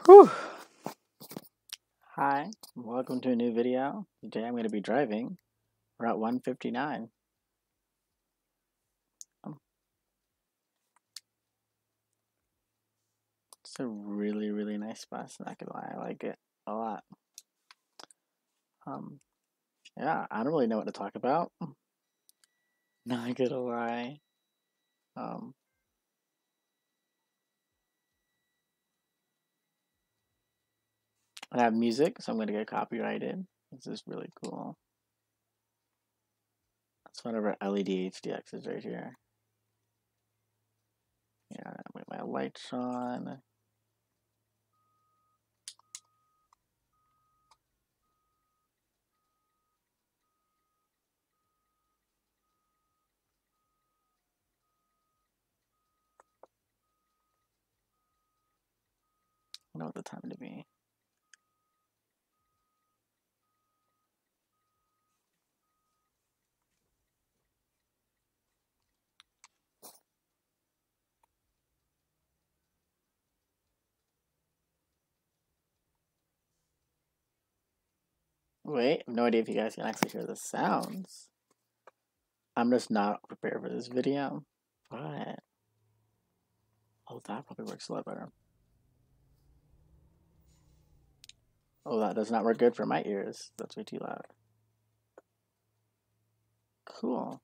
Whew. Hi, welcome to a new video. Today I'm going to be driving Route 159. It's a really nice bus, not gonna lie, I like it a lot. Yeah, I don't really know what to talk about, not gonna lie. I have music, so I'm gonna get copyrighted. This is really cool. That's one of our LED HDXs right here. Yeah, with my lights on. I know what the time to be. Wait, I have no idea if you guys can actually hear the sounds. I'm just not prepared for this video, but oh, that probably works a lot better. Oh, that does not work good for my ears. That's way too loud. Cool.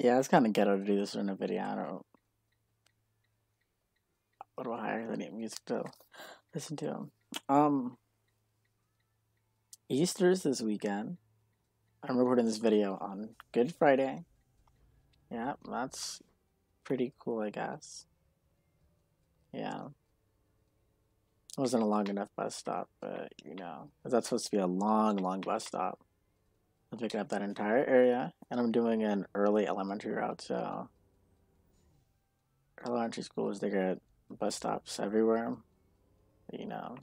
Yeah, it's kind of ghetto to do this in a video. I don't. What do I hire any music to listen to? Easter's this weekend. I'm recording this video on Good Friday. Yeah, that's pretty cool, I guess. Yeah. It wasn't a long enough bus stop, but you know, that's supposed to be a long, long bus stop. I'm picking up that entire area, and I'm doing an early elementary route, so elementary schools, they get bus stops everywhere, you know.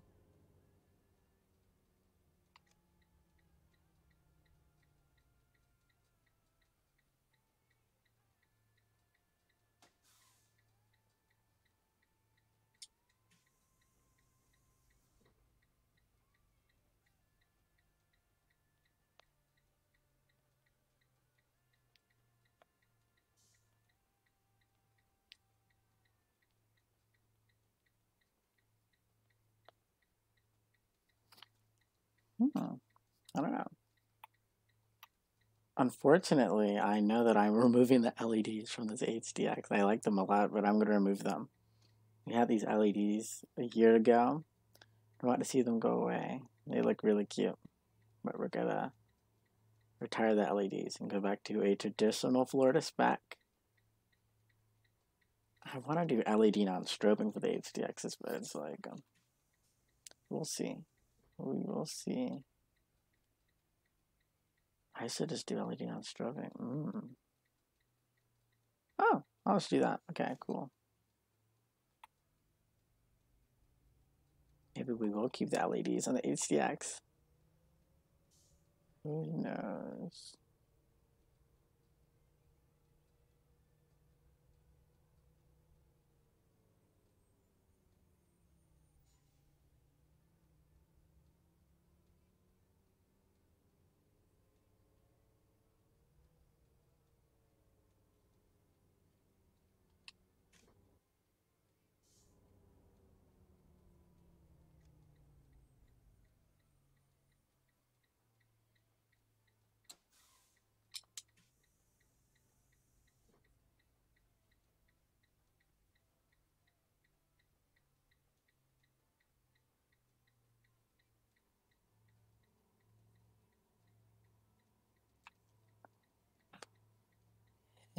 I don't know. Unfortunately, I know that I'm removing the LEDs from this HDX. I like them a lot, but I'm going to remove them. We had these LEDs a year ago. I want to see them go away. They look really cute, but we're going to retire the LEDs and go back to a traditional Florida spec. I want to do LED non-strobing for the HDXs, but it's like, we'll see. We will see. I should just do LED non-strobing. Oh, I'll just do that. Okay, cool. Maybe we will keep the LEDs on the HDX. Who knows?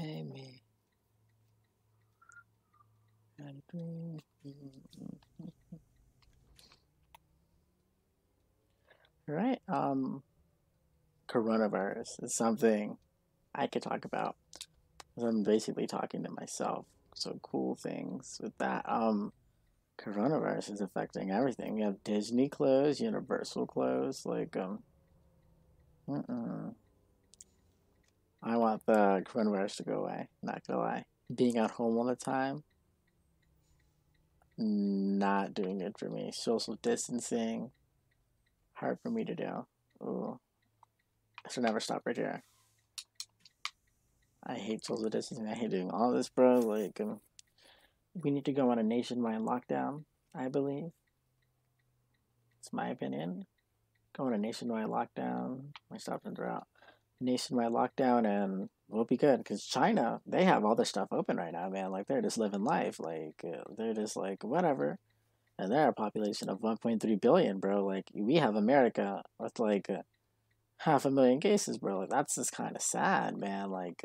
Hey, me. Right. Coronavirus is something I could talk about. I'm basically talking to myself. So cool things with that. Coronavirus is affecting everything. We have Disney closed, Universal closed. Like, mm-mm. I want the coronavirus to go away. Not gonna lie. Being at home all the time, not doing it for me. Social distancing, hard for me to do. Ooh, I should never stop right here. I hate social distancing. I hate doing all this, bro. Like, we need to go on a nationwide lockdown, I believe. It's my opinion. Go on a nationwide lockdown. My stop and out. Nationwide lockdown, and we'll be good. Because China, they have all their stuff open right now, man. Like, they're just living life. Like, they're just like, whatever. And they're a population of 1.3 billion, bro. Like, we have America with like 500,000 cases, bro. Like, that's just kind of sad, man. Like,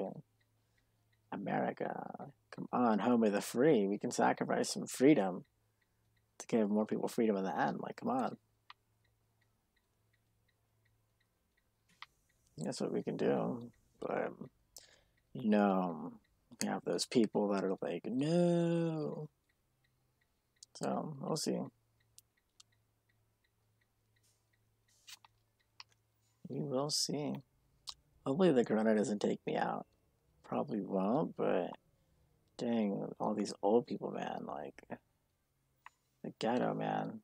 America, come on, home of the free. We can sacrifice some freedom to give more people freedom in the end. Like, come on. That's what we can do. But, you know, we have those people that are like, no. So, we'll see. We will see. Hopefully the corona doesn't take me out. Probably won't, but dang, all these old people, man. Like, the ghetto, man.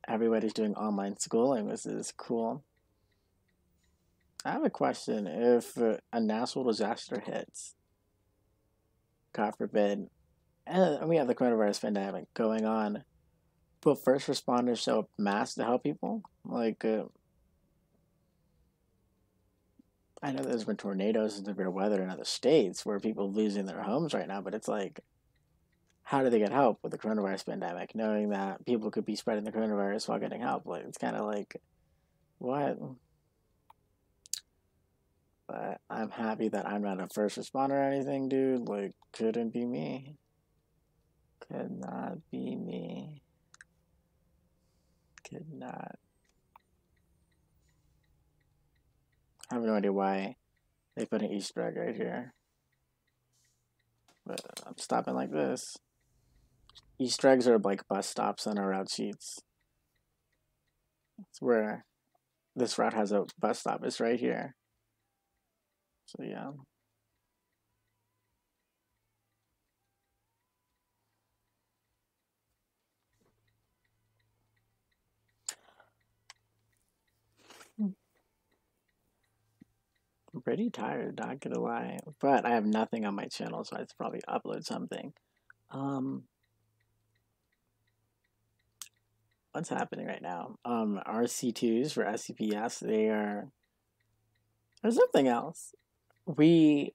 Everybody's doing online schooling. This is cool. I have a question. If a natural disaster hits, God forbid, and we have the coronavirus pandemic going on. But first responders show up mass to help people. Like, I know there's been tornadoes and severe weather in other states where people are losing their homes right now, but it's like, how do they get help with the coronavirus pandemic, knowing that people could be spreading the coronavirus while getting help? Like, it's kind of like, what? But I'm happy that I'm not a first responder or anything, dude. Like, couldn't be me. Could not be me. Could not. I have no idea why they put an Easter egg right here. But I'm stopping like this. Easter eggs are like bus stops on our route sheets. It's where this route has a bus stop. It's right here. So yeah. I'm pretty tired, not gonna lie. But I have nothing on my channel, so I should probably upload something. Um, what's happening right now? RC2s for SCPS, they are there's something else. We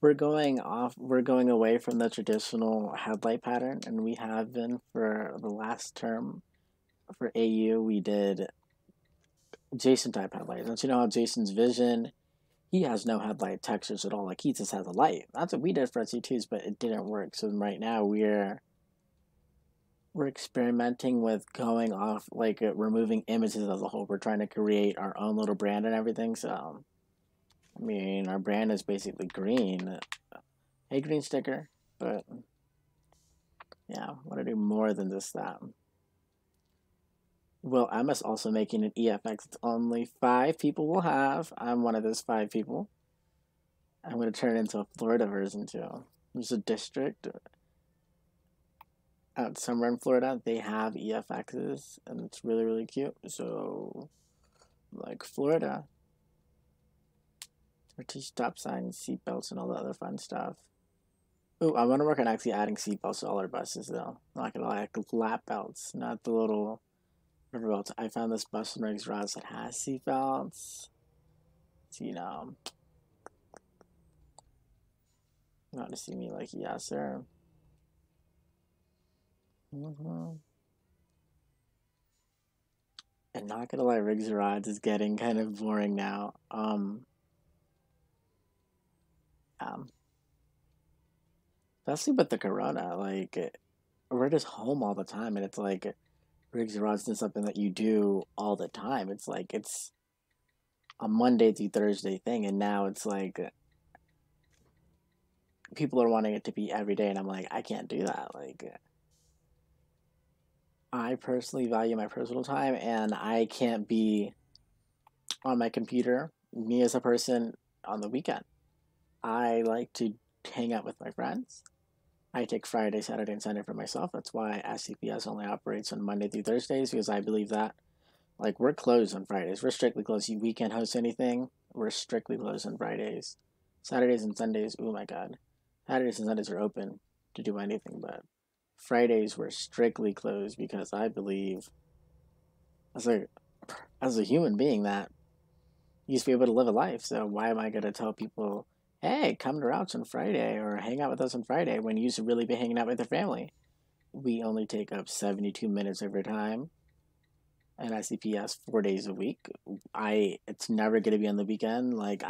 we're going away from the traditional headlight pattern, and we have been for the last term for AU. We did Jason type headlights. Don't you know how Jason's vision, he has no headlight textures at all. Like, he just has a light. That's what we did for SC2s, but it didn't work. So right now we're experimenting with going off, like, removing images as a whole. We're trying to create our own little brand and everything. So I mean, our brand is basically green. Hey, green sticker. But yeah, I want to do more than just that. Well, Emma's also making an EFX it's only 5 people will have. I'm one of those 5 people. I'm going to turn it into a Florida version too. There's a district out somewhere in Florida. They have EFXs, and it's really, really cute. So, like Florida, or teach stop signs, seatbelts, and all the other fun stuff. Ooh, I want to work on actually adding seatbelts to all our buses, though. Not gonna lie, like lap belts, not the little river belts. I found this bus in Riggs Ross that has seatbelts. So, you know, you want to see me like, yes, sir. And not gonna lie, Riggs Rods is getting kind of boring now. Um, especially with the corona, like we're just home all the time, and it's like Riggs Rods is something that you do all the time. It's like it's a Monday through Thursday thing, and now it's like people are wanting it to be every day, and I'm like, I can't do that. Like, I personally value my personal time, and I can't be on my computer, me as a person, on the weekend. I like to hang out with my friends. I take Friday, Saturday, and Sunday for myself. That's why SCPS only operates on Monday through Thursdays, because I believe that, like, we're closed on Fridays. We're strictly closed. We can't host anything. We're strictly closed on Fridays. Saturdays and Sundays, oh my god. Saturdays and Sundays are open to do anything, but Fridays we're strictly closed because I believe, as a as a human being, that you used to be able to live a life. So why am I gonna tell people, hey, come to Routes on Friday or hang out with us on Friday when you used to really be hanging out with your family? We only take up 72 minutes every time, and ICPS 4 days a week. It's never gonna be on the weekend. Like,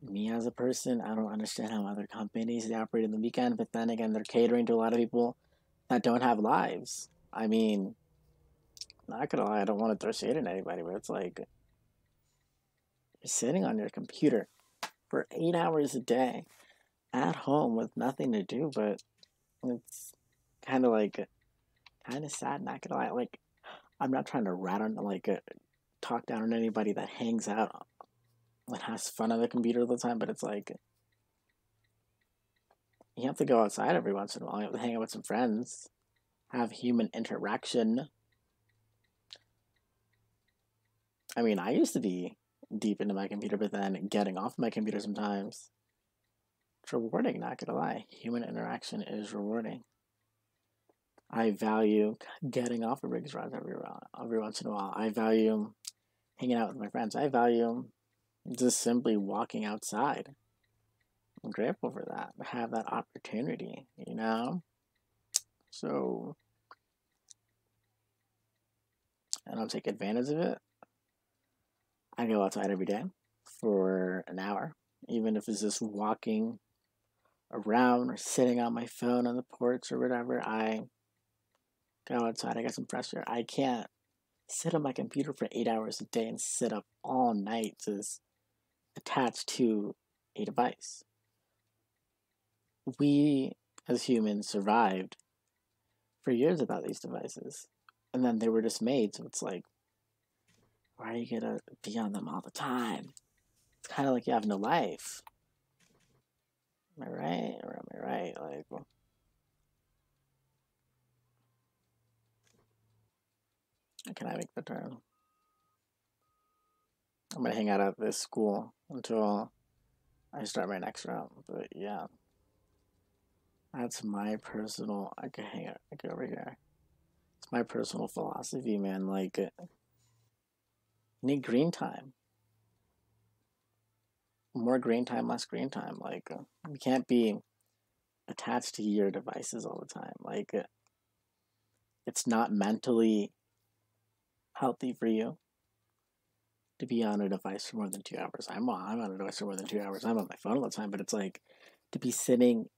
me as a person, I don't understand how other companies they operate in the weekend, but then again, they're catering to a lot of people that don't have lives. I mean, not gonna lie, I don't want to throw shade at anybody, but it's like you're sitting on your computer for 8 hours a day at home with nothing to do, but it's kind of like kind of sad. Not gonna lie, like I'm not trying to rat on talk down on anybody that hangs out and has fun on the computer all the time, but it's like you have to go outside every once in a while. You have to hang out with some friends, have human interaction. I mean, I used to be deep into my computer, but then getting off my computer sometimes. It's rewarding, not gonna lie. Human interaction is rewarding. I value getting off of Riggs rods every once in a while. I value hanging out with my friends. I value just simply walking outside. I'm grateful for that, to have that opportunity, you know? So I don't take advantage of it. I go outside every day for an hour, even if it's just walking around or sitting on my phone on the porch or whatever. I go outside, I get some fresh air. I can't sit on my computer for 8 hours a day and sit up all night just attached to a device. We as humans survived for years without these devices. And then they were just made, so it's like, why are you gonna be on them all the time? It's kind of like you have no life. Am I right? Or am I right? Like, well, can I make the turn? I'm gonna hang out at this school until I start my next round. But yeah, that's my personal. I can hang out. I go over here. It's my personal philosophy, man. Like, you need green time. More green time, less green time. Like, you can't be attached to your devices all the time. Like, it's not mentally healthy for you to be on a device for more than 2 hours. I'm on a device for more than 2 hours. I'm on my phone all the time, but it's like to be sitting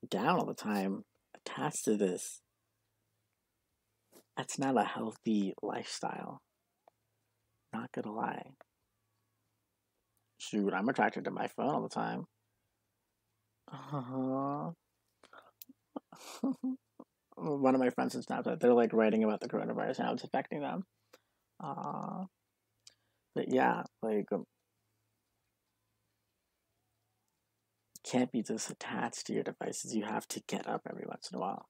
down all the time attached to this. That's not a healthy lifestyle. Not gonna lie. Shoot, I'm attracted to my phone all the time. One of my friends in Snapchat, they're like writing about the coronavirus and how it's affecting them. But yeah, like, can't be just attached to your devices. You have to get up every once in a while.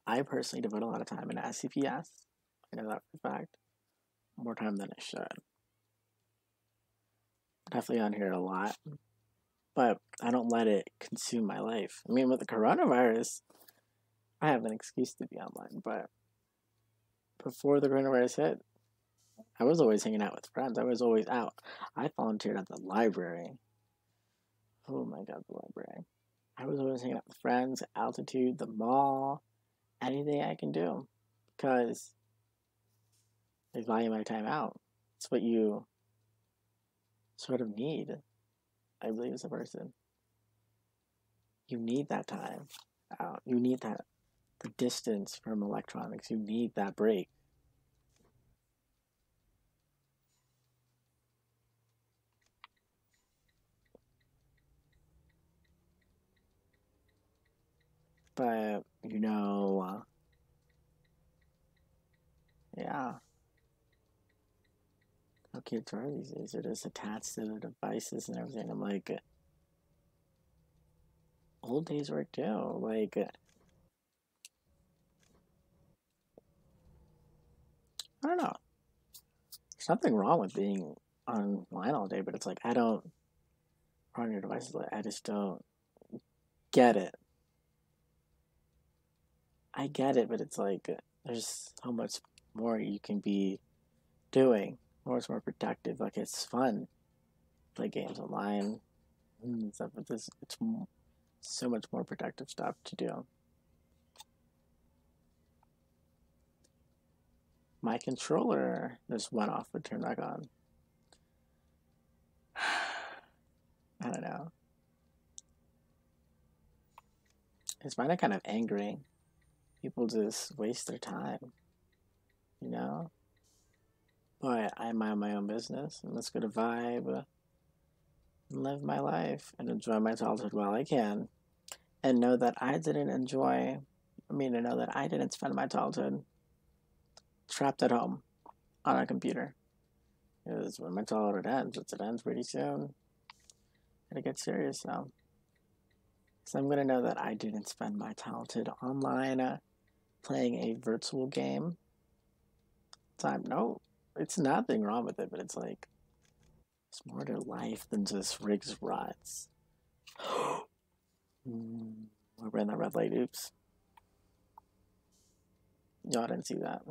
I personally devote a lot of time in SCPS. I know that for a fact. More time than I should. Definitely on here a lot. But I don't let it consume my life. I mean, with the coronavirus, I have an excuse to be online. But before the coronavirus hit, I was always hanging out with friends. I was always out. I volunteered at the library. Oh my god, the library. I was always hanging out with friends, altitude, the mall, anything I can do. Because I value my time out. It's what you sort of need, I believe, as a person. You need that time out. You need that the distance from electronics. You need that break. But yeah, how kids are these days. They're just attached to their devices and everything. I'm like, old days were too. Like, I don't know. There's nothing wrong with being online all day, but it's like I don't on your devices. Like, I just don't get it. I get it, but it's like there's so much more you can be doing. Much more productive. Like it's fun. Play games online and stuff. But it's so much more productive stuff to do. My controller just went off but turned back on. I don't know. It's kind of angry. People just waste their time, you know? But I mind my own business and let's go to vibe and live my life and enjoy my childhood while I can. And know that I didn't know that I didn't spend my childhood trapped at home on a computer. Because when my childhood ends, which it ends pretty soon, gotta get serious now. So I'm gonna know that I didn't spend my childhood online playing a virtual game. Time, no. It's nothing wrong with it, but it's like, it's more to life than just Riggs rots. I ran that red light, oops. Y'all didn't see that.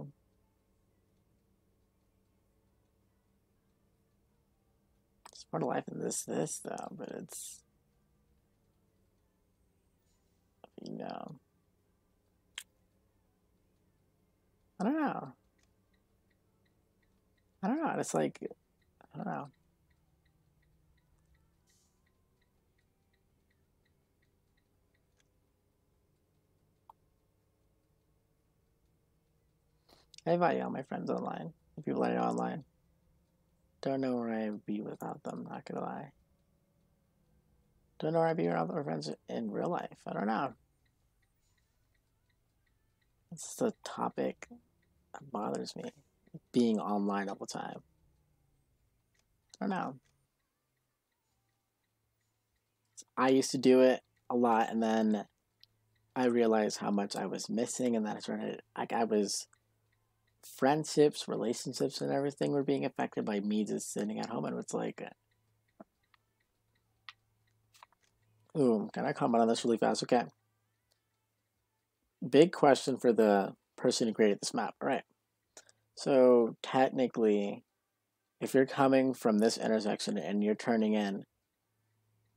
It's more to life than this though, but it's, you know, I don't know. I don't know. It's like, I don't know. I invite all my friends online. The people I know online. Don't know where I'd be without them, not gonna lie. Don't know where I'd be without my friends in real life. I don't know. It's the topic that bothers me. Being online all the time. I don't know. I used to do it a lot, and then I realized how much I was missing, and then I started, like, I was, friendships, relationships, and everything were being affected by me just sitting at home, and it's like, ooh, can I comment on this really fast? Okay. Big question for the person who created this map. All right. So technically, if you're coming from this intersection and you're turning in,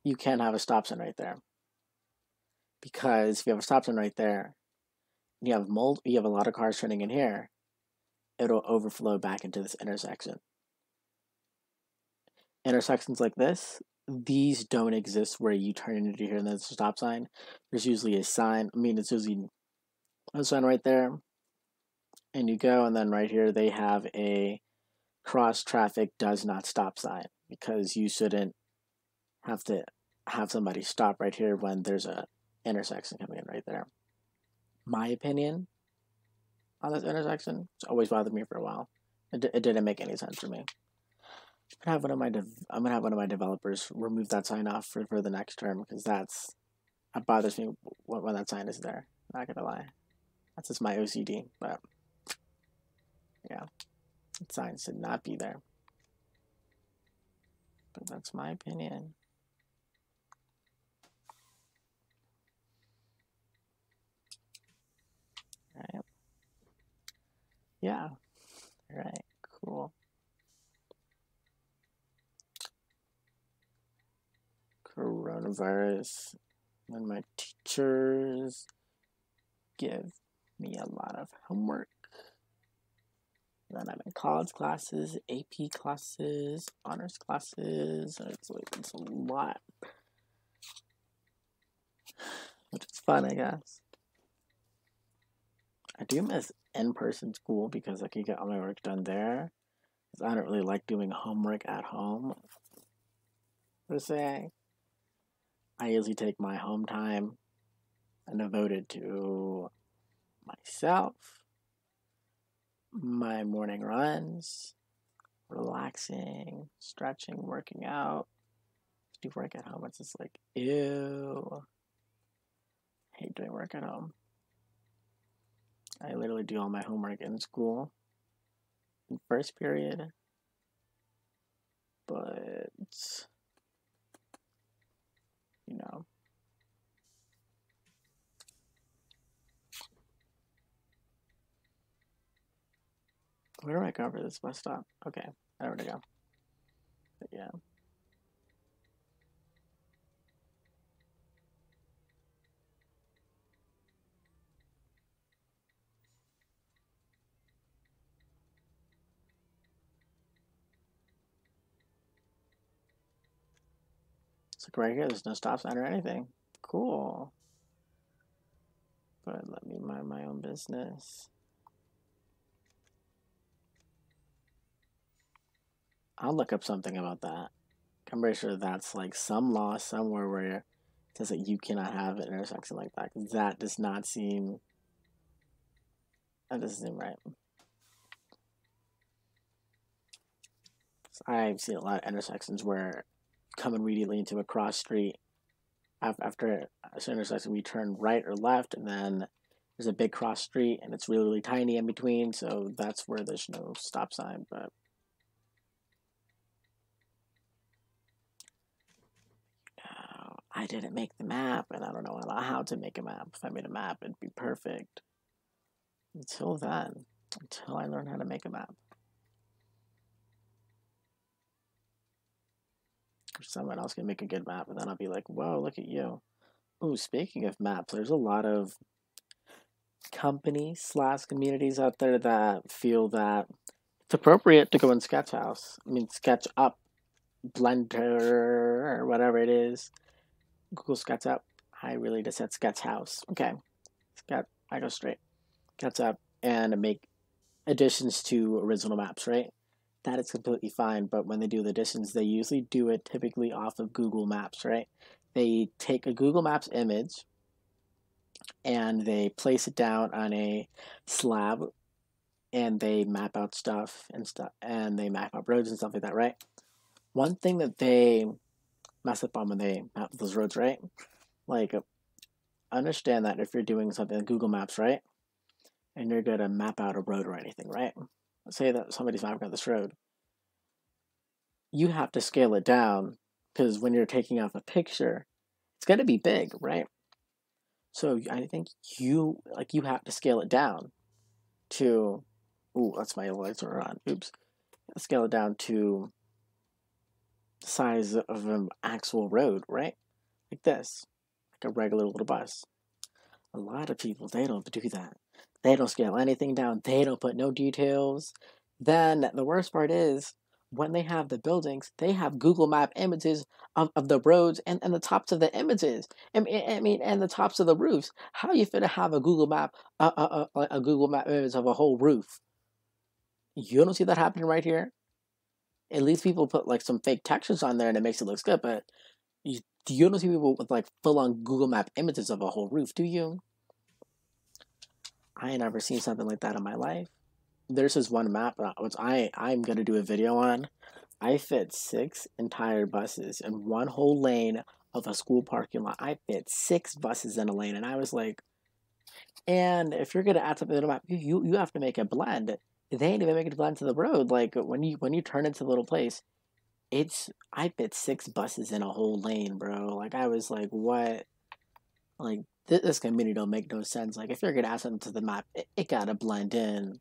you can't have a stop sign right there. Because if you have a stop sign right there, you have a lot of cars turning in here, it'll overflow back into this intersection. Intersections like this, these don't exist where you turn into here and there's a stop sign. There's usually a sign. I mean, it's usually a sign right there, and you go, and then right here they have a cross traffic does not stop sign because you shouldn't have to have somebody stop right here when there's a intersection coming in right there. My opinion on this intersection, it's always bothered me for a while. It didn't make any sense for me. I'm gonna have one of my developers remove that sign off for the next term because that bothers me when that sign is there. Not gonna lie, that's just my OCD. But yeah, that sign should not be there. But that's my opinion. Right? Yeah. All right. Cool. Coronavirus. When my teachers give me a lot of homework. Then I'm in college classes, AP classes, honors classes. It's a lot, which is fun, I guess. I do miss in-person school because I can get all my work done there. Because I don't really like doing homework at home, per se. I usually take my home time and devote it to myself, my morning runs, relaxing, stretching, working out. Do work at home. It's just like, ew. I hate doing work at home. I literally do all my homework in school in first period. But, you know. Where do I go for this bus stop? Okay, I know where to go. But yeah. It's like right here, there's no stop sign or anything. Cool. But let me mind my own business. I'll look up something about that. I'm pretty sure that's like some law somewhere where it says that you cannot have an intersection like that. Because that does not seem. That doesn't seem right. I've seen a lot of intersections where come immediately into a cross street. After a intersection, we turn right or left, and then there's a big cross street and it's really, really tiny in between, so that's where there's no stop sign. But I didn't make the map, and I don't know how to make a map. If I made a map, it'd be perfect. Until then, until I learn how to make a map. Someone else can make a good map, and then I'll be like, whoa, look at you. Ooh, speaking of maps, there's a lot of companies/communities out there that feel that it's appropriate to go in SketchUp, Blender, or whatever it is. Google SketchUp. I really just said Sketchhouse. Okay. I go straight. SketchUp and make additions to original maps, right? That is completely fine, but when they do the additions, they usually do it typically off of Google Maps, right? They take a Google Maps image and they place it down on a slab and they map out stuff and they map out roads and stuff like that, right? One thing that they mess up on when they map those roads, right? Like, understand that if you're doing something in Google Maps, right? And you're gonna map out a road or anything, right? Let's say that somebody's mapping out this road. You have to scale it down because when you're taking off a picture, it's gonna be big, right? So I think you have to scale it down to, that's my lights are on. Oops. Scale it down to the size of an actual road, right? Like this, like a regular little bus. A lot of people, they don't do that. They don't scale anything down. They don't put no details. Then the worst part is when they have the buildings, they have Google Map images of the roads and the tops of the images. And the tops of the roofs. How you finna have a Google Map, a Google Map image of a whole roof? You don't see that happening right here. At least people put like some fake textures on there and it makes it look good, but you don't see people with like full-on Google Map images of a whole roof, do you? I ain't never seen something like that in my life. There's this one map which I'm gonna do a video on. I fit 6 entire buses in one whole lane of a school parking lot. I fit 6 buses in a lane, and I was like, and if you're gonna add something to the map, you have to make a blend. They ain't even making a blend to the road. Like when you turn into the little place, I fit 6 buses in a whole lane, bro. Like I was like, what? Like this community don't make no sense. Like if you're gonna add something to the map, it gotta blend in.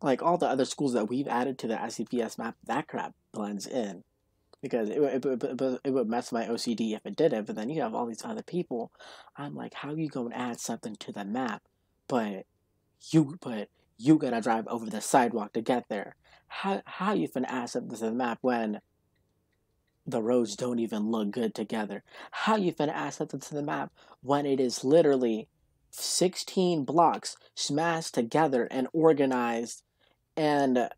Like all the other schools that we've added to the SCPS map, that crap blends in. Because it would mess my OCD if it didn't, but then you have all these other people. I'm like, how you gonna add something to the map, but you gotta drive over the sidewalk to get there? How you finna add something to the map when the roads don't even look good together? How you finna add something to the map when it is literally 16 blocks smashed together and organized and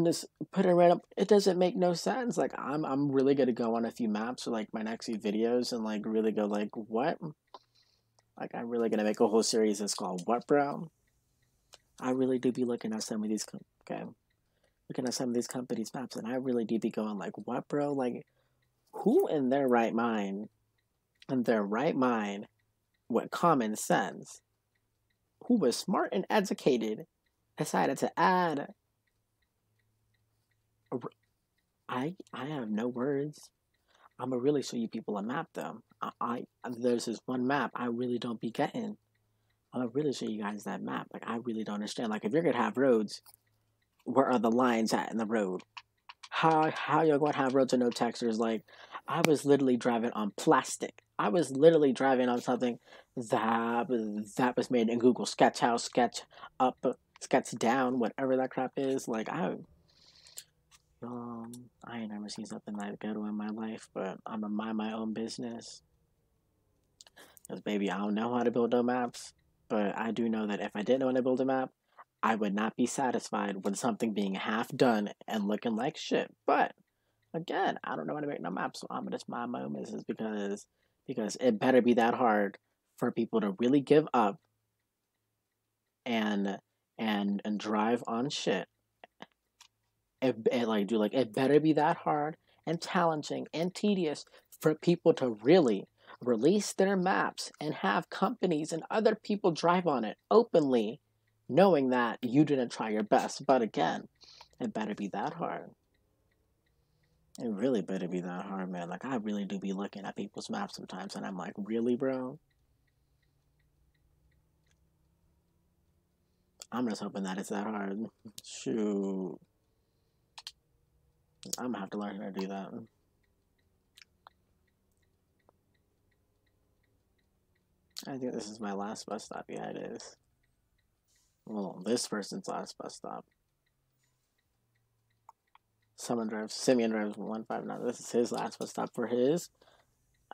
just put it right up? It doesn't make no sense. Like I'm really gonna go on a few maps or like my next few videos and like really go like what? Like I'm really gonna make a whole series that's called What Bro? I really do be looking at some of these looking at some of these companies' maps and I really do be going like what, bro? Like who in their right mind with common sense, who was smart and educated, decided to add I have no words. I'm gonna really show you people a map though. There's this one map I really don't be getting. I'm gonna really show you guys that map. Like I really don't understand. Like if you're gonna have roads, where are the lines at in the road? How you're gonna have roads with no textures? Like I was literally driving on plastic. I was literally driving on something that was made in Google Sketchhouse, Sketch Up, Sketch Down, whatever that crap is. Like I ain't never seen something like that in my life, but I'm gonna mind my own business. Because, baby, I don't know how to build no maps, but I do know that if I didn't know how to build a map, I would not be satisfied with something being half done and looking like shit. But, again, I don't know how to make no maps, so I'm gonna just mind my own business because it better be that hard for people to really give up and drive on shit. It better be that hard and challenging and tedious for people to really release their maps and have companies and other people drive on it openly, knowing that you didn't try your best. But again, it better be that hard. It really better be that hard, man. Like, I really do be looking at people's maps sometimes, and I'm like, really, bro? I'm just hoping that it's that hard. Shoot. I'm gonna have to learn how to do that. I think this is my last bus stop. Yeah, it is. Well, this person's last bus stop. Simeon drives 159. This is his last bus stop for his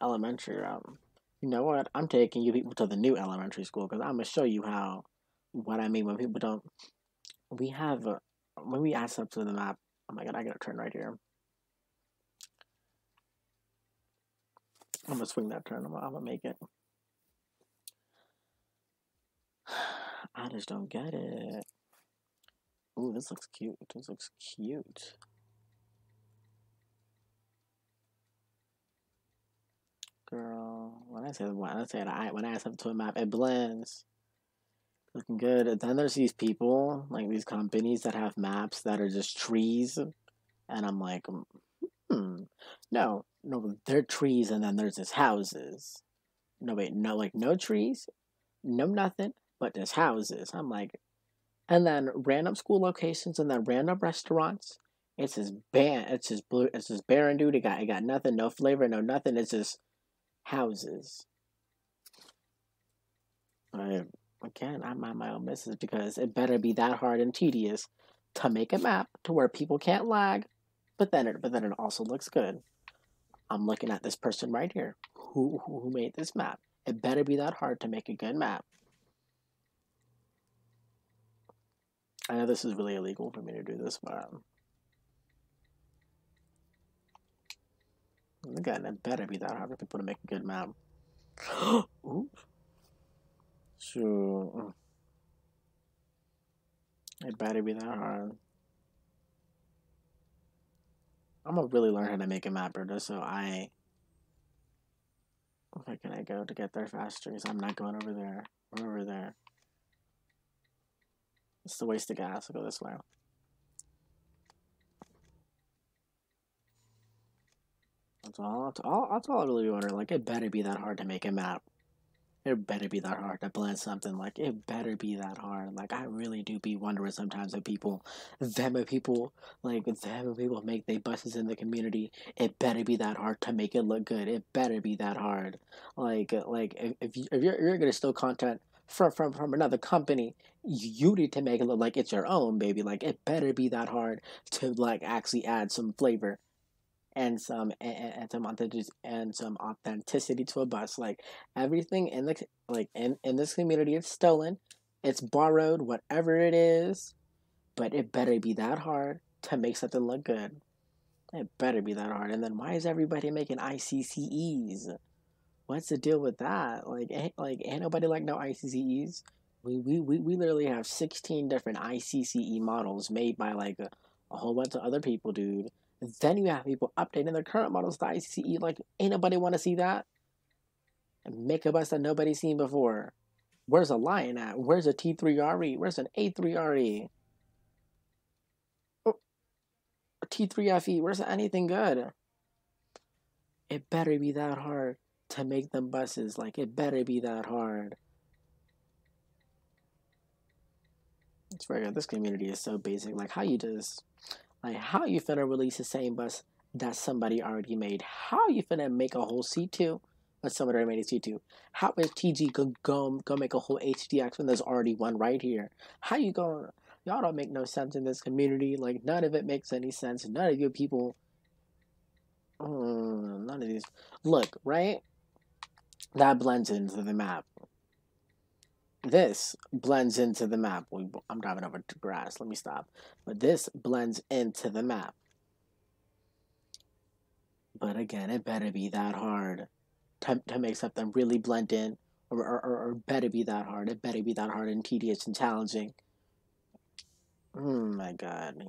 elementary route. You know what? I'm taking you people to the new elementary school because I'm gonna show you what I mean when people don't. We have when we add stuff to the map. Oh my god, I gotta turn right here. I'm gonna swing that turn. I'm gonna make it. I just don't get it. Ooh, this looks cute. This looks cute. Girl, when I add something to a map, it blends. Looking good. And then there's these people, like these companies that have maps that are just trees, and I'm like, no, they're trees, and then there's just houses. No, wait, no, like no trees, no nothing, but there's houses. I'm like, and then random school locations, and then random restaurants. It's just it's just barren, dude. It got nothing, no flavor, no nothing. It's just houses. Again, I'm on my own business because it better be that hard and tedious to make a map to where people can't lag, but then it also looks good. I'm looking at this person right here who made this map. It better be that hard to make a good map. I know this is really illegal for me to do this, but again, it better be that hard for people to make a good map. Ooh. Sure. It better be that hard. I'm gonna really learn how to make a map, bro, just so where can I go to get there faster? Because I'm not going over there. We're over there. It's a waste of gas. I'll go this way. That's all I really wonder. Like, it better be that hard to make a map. It better be that hard to blend something. Like, it better be that hard. Like, I really do be wondering sometimes if people, them people make their buses in the community. It better be that hard to make it look good. It better be that hard. If you're gonna steal content from another company, you need to make it look like it's your own, baby. Like, it better be that hard to like actually add some flavor and some authenticity to a bus. Like, everything in the in this community, it's stolen, it's borrowed, whatever it is, but it better be that hard to make something look good. It better be that hard. And then why is everybody making ICCEs? What's the deal with that? Ain't nobody like no ICCEs. We literally have 16 different ICCE models made by a whole bunch of other people, dude. Then you have people updating their current models to ICCE. Like, ain't nobody want to see that? And make a bus that nobody's seen before. Where's a Lion at? Where's a T3RE? Where's an A3RE? Oh, a T3FE? Where's anything good? It better be that hard to make them buses. Like, it better be that hard. It's very good. This community is so basic. Like, how you finna release the same bus that somebody already made? How you finna make a whole C2 when somebody already made a C2? How is TG go make a whole HDX when there's already one right here? How you going? Y'all don't make no sense in this community. Like, none of it makes any sense. None of you people. None of these. Look, right? That blends into the map. This blends into the map. I'm driving over to grass. Let me stop. But this blends into the map. But again, it better be that hard to make something really blend in, or better be that hard. It better be that hard and tedious and challenging. Oh my god,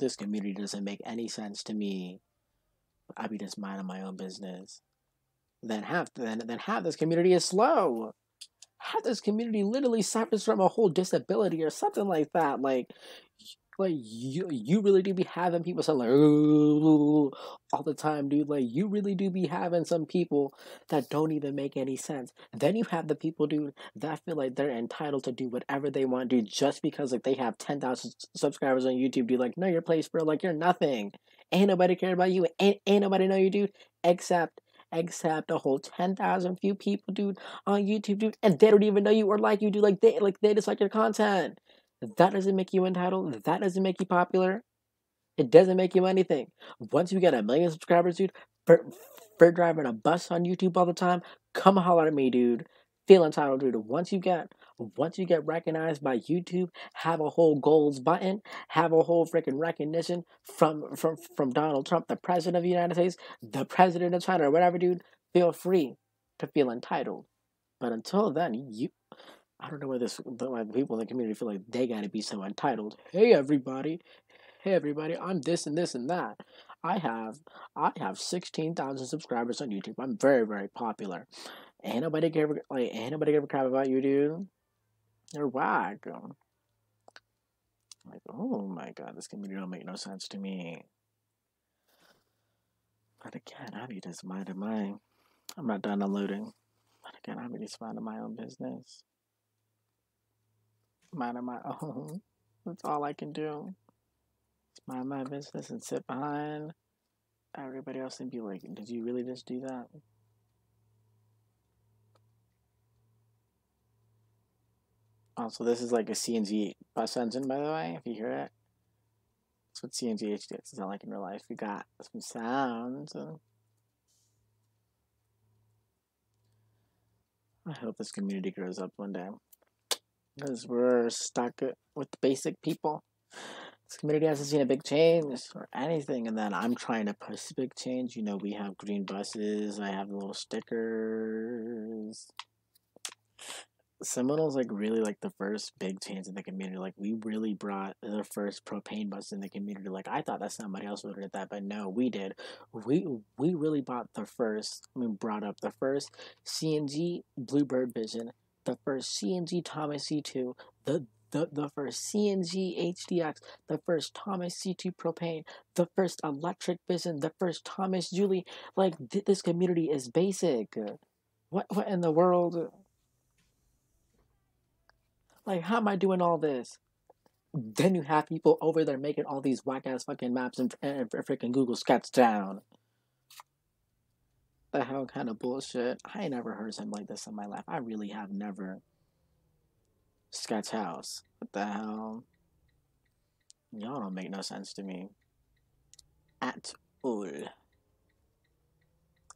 this community doesn't make any sense to me. I be just minding my own business. then half this community is slow. Half this community literally suffers from a whole disability or something like that. Like you really do be having people say like "Ooh," all the time, dude. Like you really do be having some people that don't even make any sense. Then you have the people, dude, that feel like they're entitled to do whatever they want to do just because like they have 10,000 subscribers on YouTube. Dude, like know your place, bro. Like you're nothing. Ain't nobody care about you. Ain't nobody know you, dude. Except a whole 10,000 few people, dude, on YouTube, dude, and they don't even know you or like you, dude. Like they just like your content. That doesn't make you entitled. That doesn't make you popular. It doesn't make you anything. Once you get 1 million subscribers, dude, for driving a bus on YouTube all the time, come holler at me, dude. Feel entitled, dude. Once you get recognized by YouTube, have a whole goals button, have a whole freaking recognition from Donald Trump, the president of the United States, the president of China, or whatever, dude. Feel free to feel entitled. But until then, I don't know why people in the community feel like they gotta be so entitled. Hey everybody, I'm this and this and that. I have I have 16,000 subscribers on YouTube. I'm very very popular. Ain't nobody give a crap about you, dude. You're whack. Like, oh my god, this community don't make no sense to me. But again, I be just minding my. I'm not done unloading. But again, I be just minding my own business. Minding my own. That's all I can do. Mind my business and sit behind everybody else and be like, did you really just do that? Also, this is like a CNG bus engine, by the way, if you hear it. That's what CNG HDX sound like in real life. We got some sounds. I hope this community grows up one day. Because we're stuck with the basic people. This community hasn't seen a big change or anything, and then I'm trying to push big change. You know, we have green buses, I have little stickers. Seminole's like really like the first big change in the community. Like we really brought the first propane bus in the community. Like I thought that somebody else would have did that, but no, we did. We really brought up the first CNG Bluebird Vision, the first CNG Thomas C2, the first CNG HDX, the first Thomas C2 propane, the first electric Vision, the first Thomas Julie. Like this community is basic. What in the world? Like, how am I doing all this? Then you have people over there making all these whack ass fucking maps and freaking Google Sketch down. The hell kind of bullshit? I ain't never heard something like this in my life. I really have never. Sketch House. What the hell? Y'all don't make no sense to me. At all.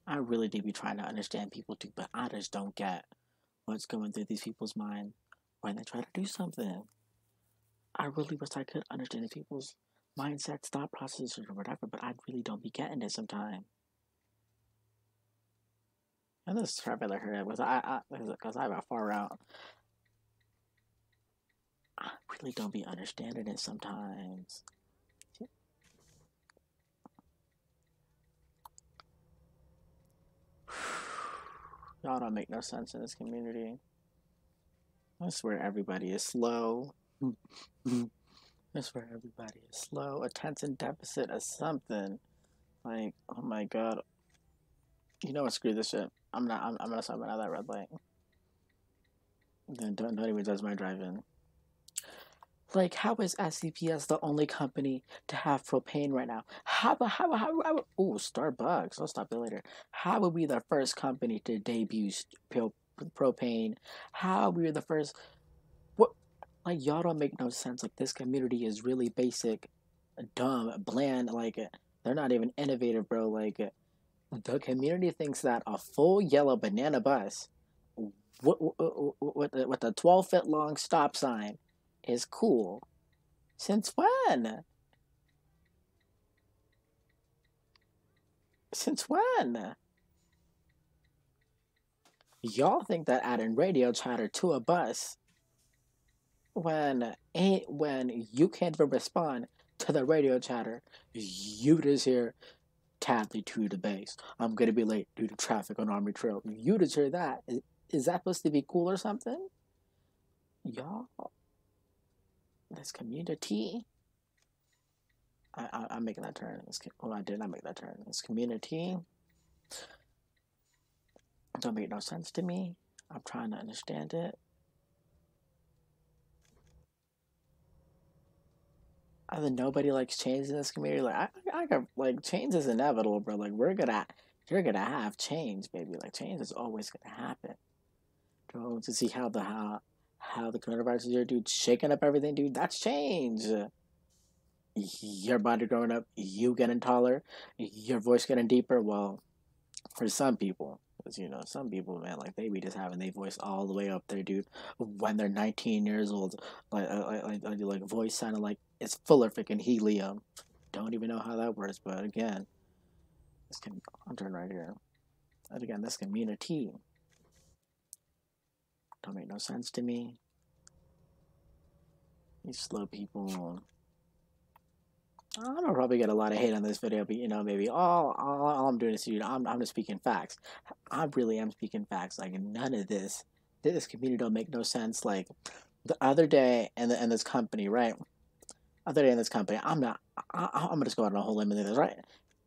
I really do be trying to understand people too, but I just don't get what's going through these people's mind when they try to do something. I really wish I could understand people's mindsets, thought processes, or whatever, but I really don't be getting it sometimes. And this is probably like her because I have a far out. I really don't be understanding it sometimes. Y'all don't make no sense in this community. I swear everybody is slow. I swear everybody is slow. Attention deficit or something. Like, oh my god. You know what? Screw this shit. I'm gonna stop at that red light. Then don't even judge my driving. Like, how is SCPS the only company to have propane right now? Ooh, Starbucks. I'll stop it later. How would we the first company to debut propane? How we were the first? What? Like, y'all don't make no sense. Like, this community is really basic, dumb, bland. Like, they're not even innovative, bro. Like, the community thinks that a full yellow banana bus with a 12-foot long stop sign is cool. Since when? Since when? Y'all think that adding radio chatter to a bus when you can't even respond to the radio chatter, you just hear Tadley to the base. I'm gonna be late due to traffic on Army Trail. You deserve that. Is that supposed to be cool or something? Y'all, this community. I'm making that turn. Well, I did not make that turn. This community don't make no sense to me. I'm trying to understand it. Other than nobody likes change in this community. Like I got like change is inevitable, bro. Like you're gonna have change, baby. Like change is always gonna happen. To see how the coronavirus is here, dude, shaking up everything, dude. That's change. Your body growing up, you getting taller, your voice getting deeper. Well, for some people, because some people, man, like they be just having their voice all the way up there, dude. When they're 19 years old, like voice sounding like it's full of freaking helium. Don't even know how that works, but again, I'm turning right here. And again, this community don't make no sense to me. These slow people. I'm gonna probably get a lot of hate on this video, but maybe all I'm doing is I'm just speaking facts. I really am speaking facts. Like none of this community don't make no sense. Like the other day in this company, right? Other day in this company, I'm gonna just go out on a whole limb and do this, right?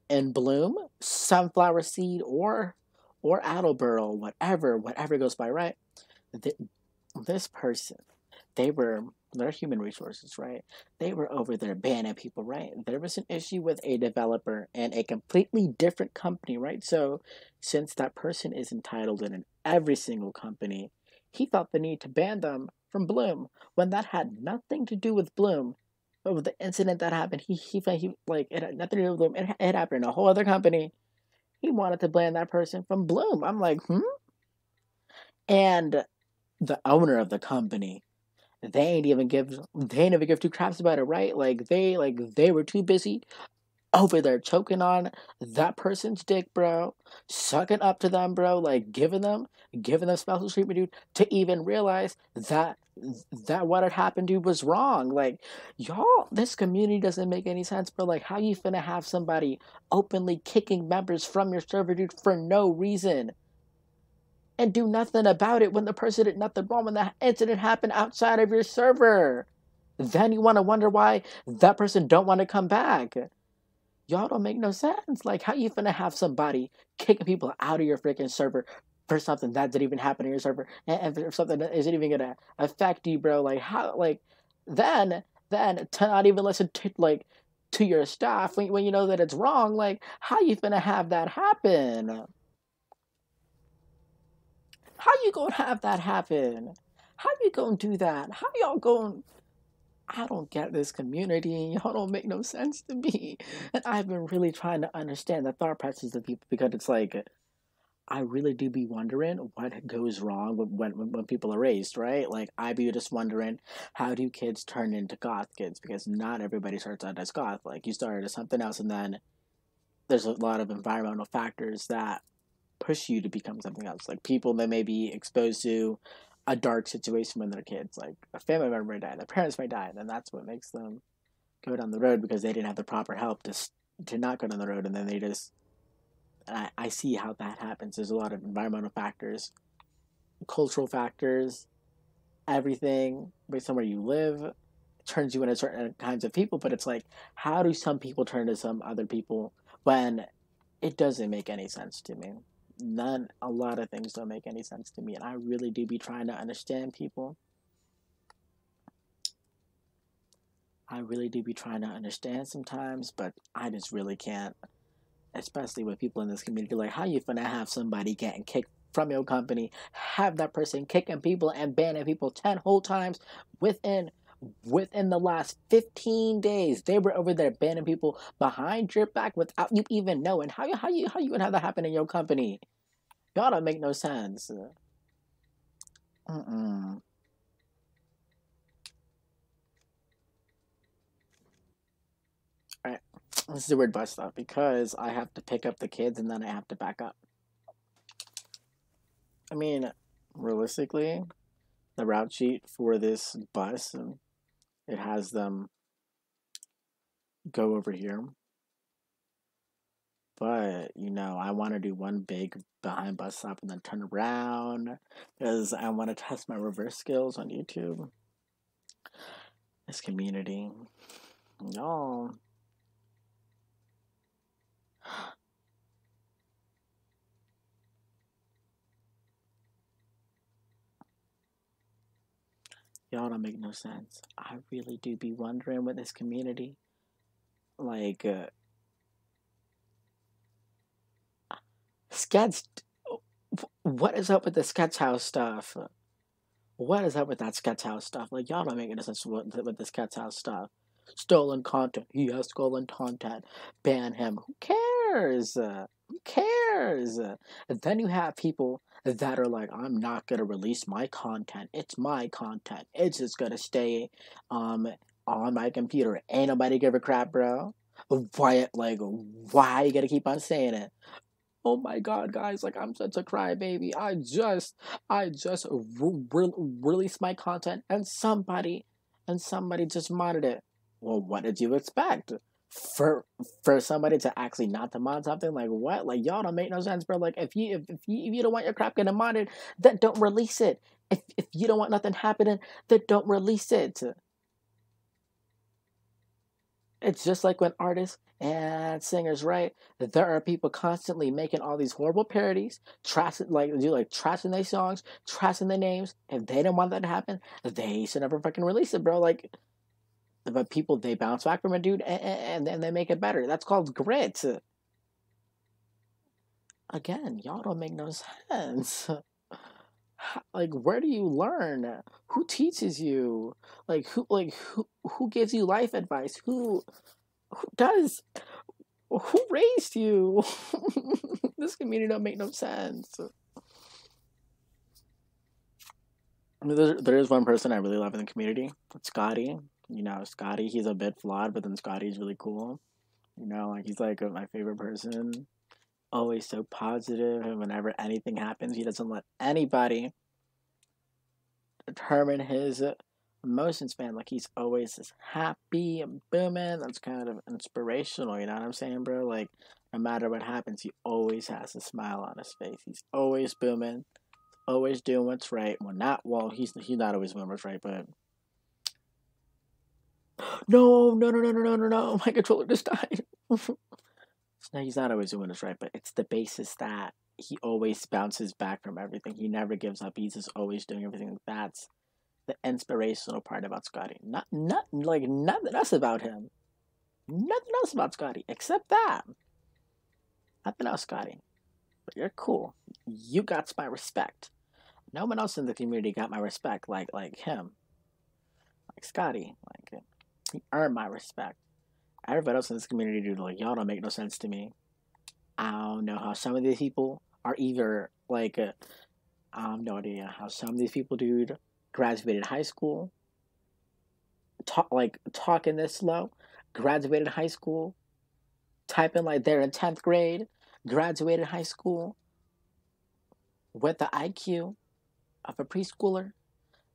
In Bloom, sunflower seed or Attleboro, whatever goes by, right? This person, they're human resources, right? They were over there banning people, right? There was an issue with a developer and a completely different company, right? So since that person is entitled in every single company, he felt the need to ban them from Bloom when that had nothing to do with Bloom. But with the incident that happened, he like it had nothing to do with Bloom. It happened in a whole other company. He wanted to ban that person from Bloom. I'm like, And the owner of the company, they ain't even give two craps about it, right? They were too busy over there choking on that person's dick, bro, sucking up to them, bro, like giving them special treatment, dude, to even realize that what had happened, dude, was wrong. Like, y'all, this community doesn't make any sense, bro. Like, how you finna have somebody openly kicking members from your server, dude, for no reason? And do nothing about it when the person did nothing wrong when that incident happened outside of your server. Then you want to wonder why that person don't want to come back. Y'all don't make no sense. Like, how you finna have somebody kicking people out of your freaking server for something that didn't even happen in your server and for something that isn't even gonna affect you, bro? Like, how, like, then to not even listen to your staff when you know that it's wrong, like, how you finna have that happen? How you gonna have that happen? How you gonna do that? How y'all going? I don't get this community. Y'all don't make no sense to me. And I've been really trying to understand the thought process of people because it's like I really do be wondering what goes wrong when people are raised, right? Like I be just wondering how do kids turn into goth kids because not everybody starts out as goth. Like you started as something else, and then there's a lot of environmental factors that push you to become something else. Like people that may be exposed to a dark situation when they're kids, like a family member may die, their parents may die, and then that's what makes them go down the road because they didn't have the proper help to not go down the road, and then they just. I see how that happens. There's a lot of environmental factors, cultural factors, everything based on where you live turns you into certain kinds of people. But it's like, how do some people turn to some other people when it doesn't make any sense to me? A lot of things don't make any sense to me, and I really do be trying to understand people. I really do be trying to understand sometimes, but I just really can't, especially with people in this community. Like, how you finna have somebody getting kicked from your company, have that person kicking people and banning people 10 whole times within the last 15 days. They were over there banning people behind your back without you even knowing. How you gonna have that happen in your company? Y'all don't make no sense. Mm-mm. Alright, this is a weird bus stop because I have to pick up the kids and then I have to back up. I mean, realistically, the route sheet for this bus, it has them go over here. But, you know, I want to do one big behind bus stop and then turn around because I want to test my reverse skills on YouTube. This community. Y'all. Y'all don't make no sense. I really do be wondering with this community. Like, sketch. What is up with the sketch house stuff? What is up with that sketch house stuff? Like, y'all don't make any sense with the sketch house stuff. Stolen content. He has stolen content. Ban him. Who cares? Who cares? And then you have people that are like, I'm not gonna release my content. It's my content. It's just gonna stay on my computer. Ain't nobody give a crap, bro. Why you gotta keep on saying it? Oh my god, guys, like I'm such a crybaby. I just released my content and somebody just modded it. Well, what did you expect? For somebody to actually not to mod something, like what? Like y'all don't make no sense, bro. Like if you don't want your crap getting modded, then don't release it. If you don't want nothing happening, then don't release it. It's just like when artists and singers, right? There are people constantly making all these horrible parodies, trashing their songs, trashing their names. If they don't want that to happen, they should never fucking release it, bro. Like, but people they bounce back from it, dude, and then they make it better. That's called grit. Again, y'all don't make no sense. Like, where do you learn? Who teaches you? Who gives you life advice? Who does? Who raised you? This community don't make no sense. I mean, there is one person I really love in the community. It's Scotty. You know, Scotty, he's a bit flawed, but then Scotty's really cool. You know, like he's like my favorite person. Always so positive, and whenever anything happens, he doesn't let anybody determine his emotions, man. Like he's always just happy and booming. That's kind of inspirational, you know what I'm saying, bro? Like no matter what happens, he always has a smile on his face. He's always booming, always doing what's right. He's not always doing what's right, but no, my controller just died. No, he's not always doing what's right, but it's the basis that he always bounces back from everything. He never gives up. He's just always doing everything. That's the inspirational part about Scotty. Not like nothing else about him. Nothing else about Scotty except that. Nothing else, Scotty. But you're cool. You got my respect. No one else in the community got my respect like him. Like Scotty. Like he earned my respect. Everybody else in this community, dude, like y'all don't make no sense to me. I don't know how some of these people are either like I have no idea how some of these people, dude, graduated high school, talking this slow, graduated high school, typing like they're in 10th grade, graduated high school with the IQ of a preschooler,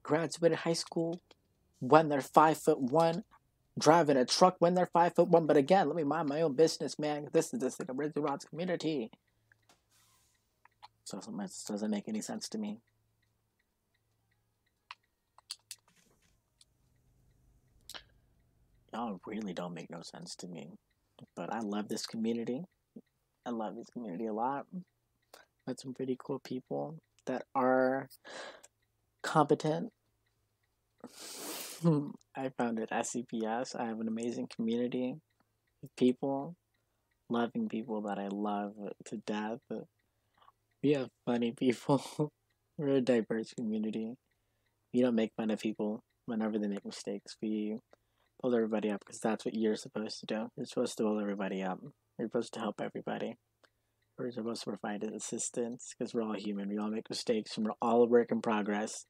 graduated high school when they're 5'1", driving a truck when they're 5'1". But again, let me mind my own business, man. This is just like a Rizzy Rod's community. So it doesn't make any sense to me. Y'all really don't make no sense to me. But I love this community. I love this community a lot. Met some pretty cool people that are competent. I founded SCPS. I have an amazing community of people, loving people that I love to death. We have funny people. We're a diverse community. We don't make fun of people whenever they make mistakes. We hold everybody up because that's what you're supposed to do. You're supposed to hold everybody up. You're supposed to help everybody. We're supposed to provide assistance because we're all human. We all make mistakes and we're all a work in progress.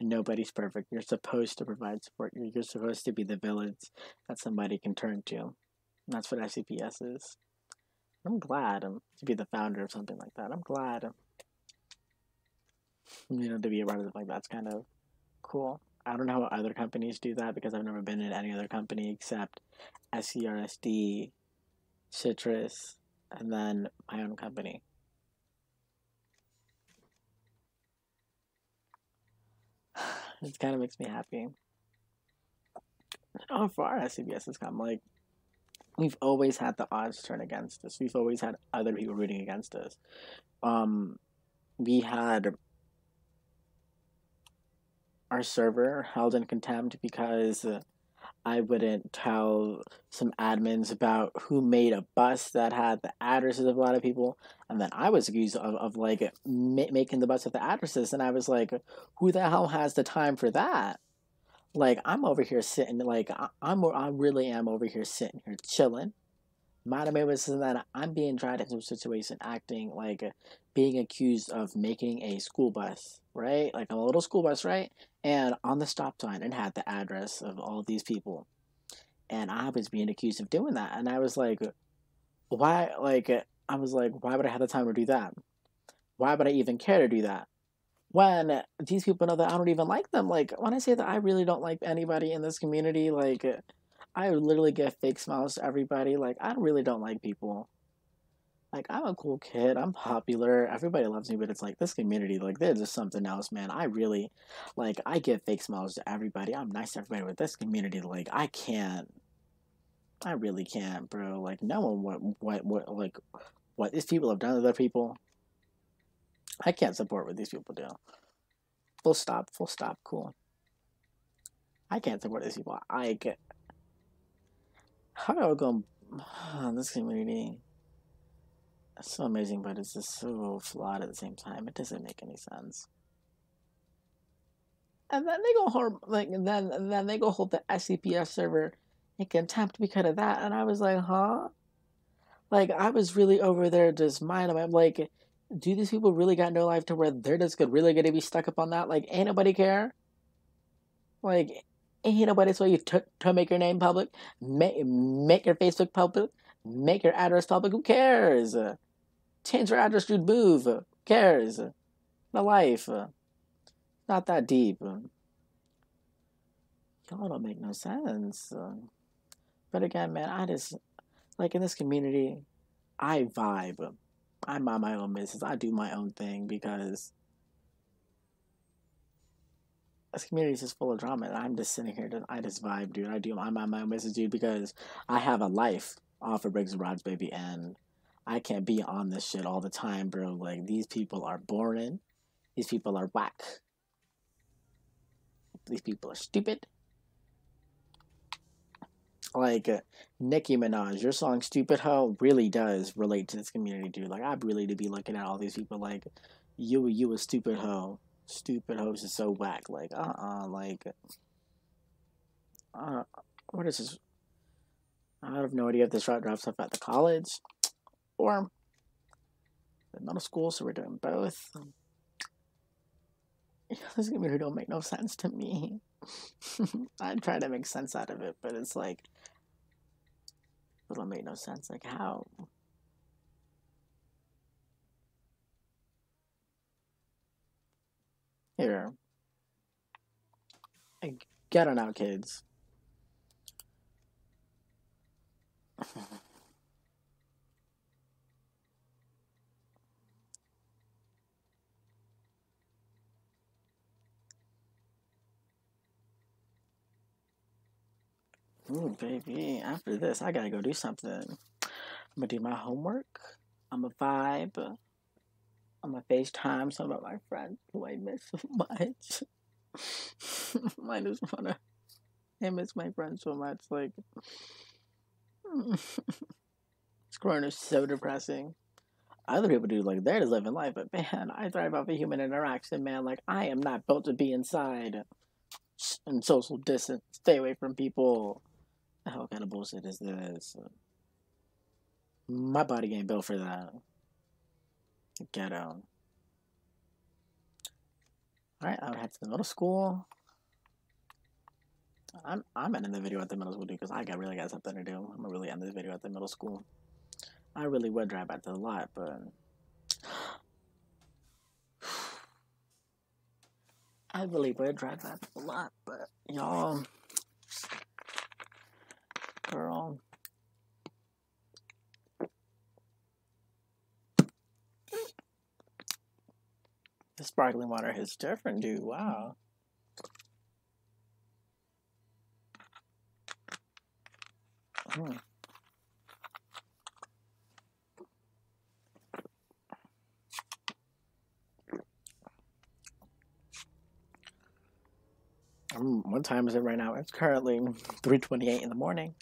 And nobody's perfect. You're supposed to provide support. You're supposed to be the village that somebody can turn to. And that's what SCPS is. I'm glad to be the founder of something like that. I'm glad, to be a part of it like that's kind of cool. I don't know how other companies do that because I've never been in any other company except SCRSD, Citrus, and then my own company. It kind of makes me happy. How far SCPS has come, like, we've always had the odds turn against us. We've always had other people rooting against us. We had our server held in contempt because I wouldn't tell some admins about who made a bus that had the addresses of a lot of people, and then I was accused of like making the bus with the addresses, and I was like, who the hell has the time for that? Like, I'm over here sitting, like, I really am over here sitting here chilling. Minding was that I'm being dragged into a situation, acting like being accused of making a school bus, right? Like a little school bus, right? And on the stop sign, it had the address of all of these people, and I was being accused of doing that, and I was like, why? Like, I was like, why would I have the time to do that? Why would I even care to do that? When these people know that I don't even like them. Like, when I say that I really don't like anybody in this community, like, I literally get fake smiles to everybody. Like, I really don't like people. Like, I'm a cool kid. I'm popular. Everybody loves me, but it's like this community, like, there's just something else, man. I really, like, I give fake smiles to everybody. I'm nice to everybody, with this community, like, I can't. I really can't, bro. Like, no one, like, what these people have done to other people, I can't support what these people do. Full stop, cool. I can't support these people. I get. How do I go? This community. It's so amazing, but it's just so flawed at the same time. It doesn't make any sense. And then they go hold like then they go hold the SCPS server in contempt because of that. And I was like, huh? Like, I was really over there just minding. I'm like, do these people really got no life to where they're just really gonna be stuck up on that? Like, ain't nobody care. Like, ain't nobody told you to make your name public, make your Facebook public, make your address public. Who cares? Change your address, dude. Move. Who cares? The life. Not that deep. Y'all don't make no sense. But again, man, I just, like, in this community, I vibe. I mind my own business. I do my own thing because this community is just full of drama. And I'm just sitting here, I just vibe, dude. I mind my own business, dude, because I have a life off of Briggs and Rods, baby, and I can't be on this shit all the time, bro. Like, these people are boring. These people are whack. These people are stupid. Like, Nicki Minaj, your song "Stupid Hoe" really does relate to this community, dude. Like, I really to be looking at all these people like, you a stupid hoe. Stupid hoes is so whack. Like, like, uh, what is this? I have no idea if this route drops off at the college or the middle school, so we're doing both. This community don't make no sense to me. I try to make sense out of it, but it's like, it don't make no sense. Like, how? Here. Like, get on out, kids. Ooh, baby. After this, I gotta go do something. I'm gonna do my homework. I'm gonna vibe. I'm gonna FaceTime some of my friends who I miss so much. I just wanna. I miss my friends so much. Like, this corona is so depressing. Other people do, like, they're just living life, but man, I thrive off of human interaction, man. Like, I am not built to be inside and social distance. Stay away from people. The hell kind of bullshit is this? My body ain't built for that. Ghetto. Alright, I would head to the middle school. I'm ending the video at the middle school, dude, because really got something to do. I'm gonna really end this video at the middle school. I really would drive back to the lot, but I really would drive back to the lot, but y'all, girl, The sparkling water hits different, dude. Wow. What time is it right now? It's currently 3:28 in the morning.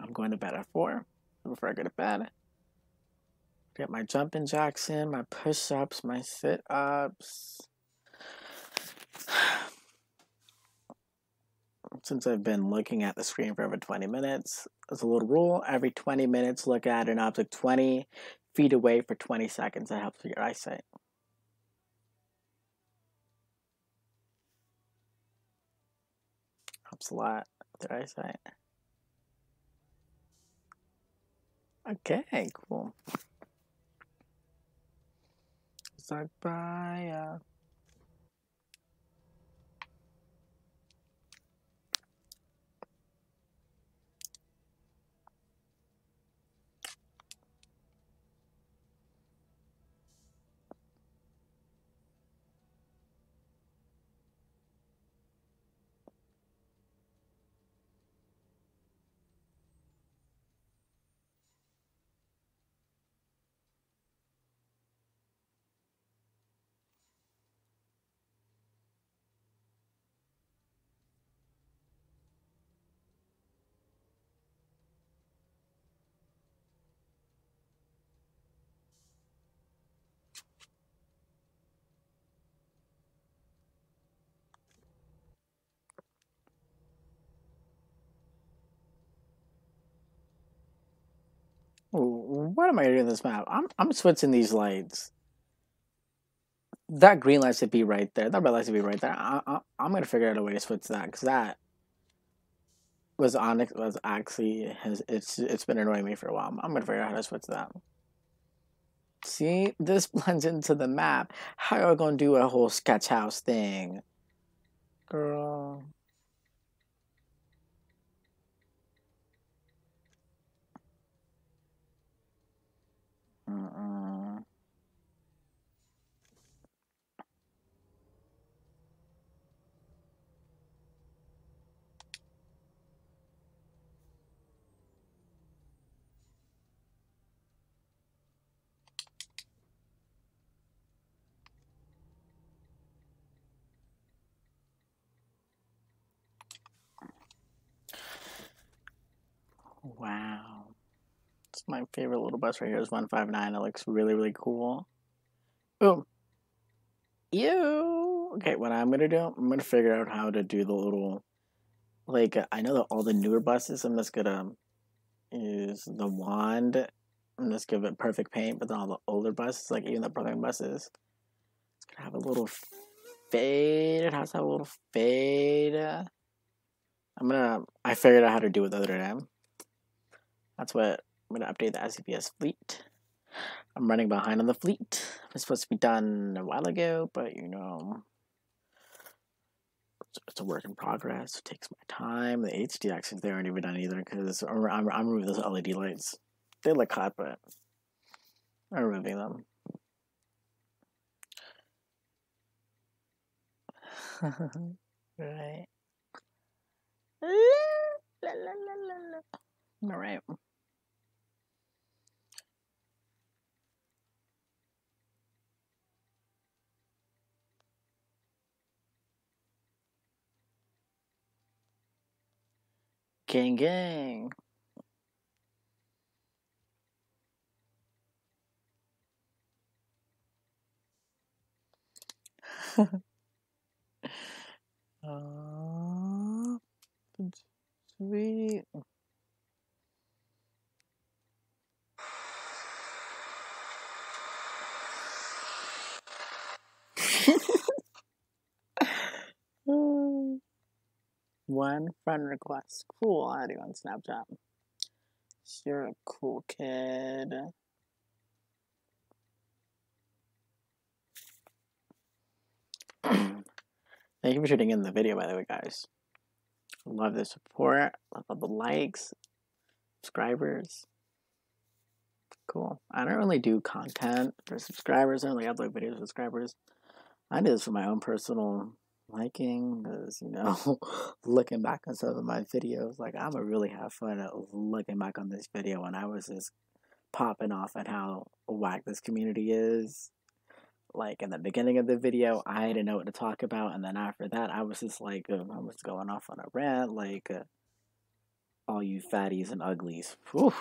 I'm going to bed at 4 before I go to bed. Get my jumping jacks in, my push-ups, my sit-ups. Since I've been looking at the screen for over 20 minutes, there's a little rule. Every 20 minutes, look at an object 20 feet away for 20 seconds. That helps with your eyesight. Helps a lot with your eyesight. Okay, cool. Zakbaya. Ooh, what am I doing in this map? I'm switching these lights. That green light should be right there. That red light should be right there. I'm gonna figure out a way to switch that because that was actually it's been annoying me for a while. I'm gonna figure out how to switch that. See, this blends into the map. How are we gonna do a whole sketch house thing, girl? Mm-mm. Wow, it's my favorite little bus right here. Is 159. It looks really really cool. Boom. Ew. Okay, what I'm gonna do? I'm gonna figure out how to do the little I know that all the newer buses. I'm just gonna use the wand and just give it perfect paint. But then all the older buses, like even the Brooklyn buses, it's gonna have a little fade. It has to have a little fade. I figured out how to do it the other day. That's what I'm gonna update the SCPS fleet. I'm running behind on the fleet. It's supposed to be done a while ago, but you know, it's a work in progress. It takes my time. The HD actions they aren't even done either because I'm removing those LED lights. They look hot, but I'm removing them. Right. La, la, la, la. All right. Gang, gang. Oh, sweet. One friend request. Cool. I'll add you on Snapchat. You're a cool kid. Thank you for tuning in the video, by the way, guys. Love the support. Love all the likes, subscribers. Cool. I don't really do content for subscribers. I don't really upload videos for subscribers. I do this for my own personal liking, because, you know, looking back on some of my videos, like, I'm gonna really have fun at looking back on this video, and I was just popping off at how whack this community is. Like, in the beginning of the video, I didn't know what to talk about, and then after that, I was just like, I was going off on a rant, like, all you fatties and uglies. Whew.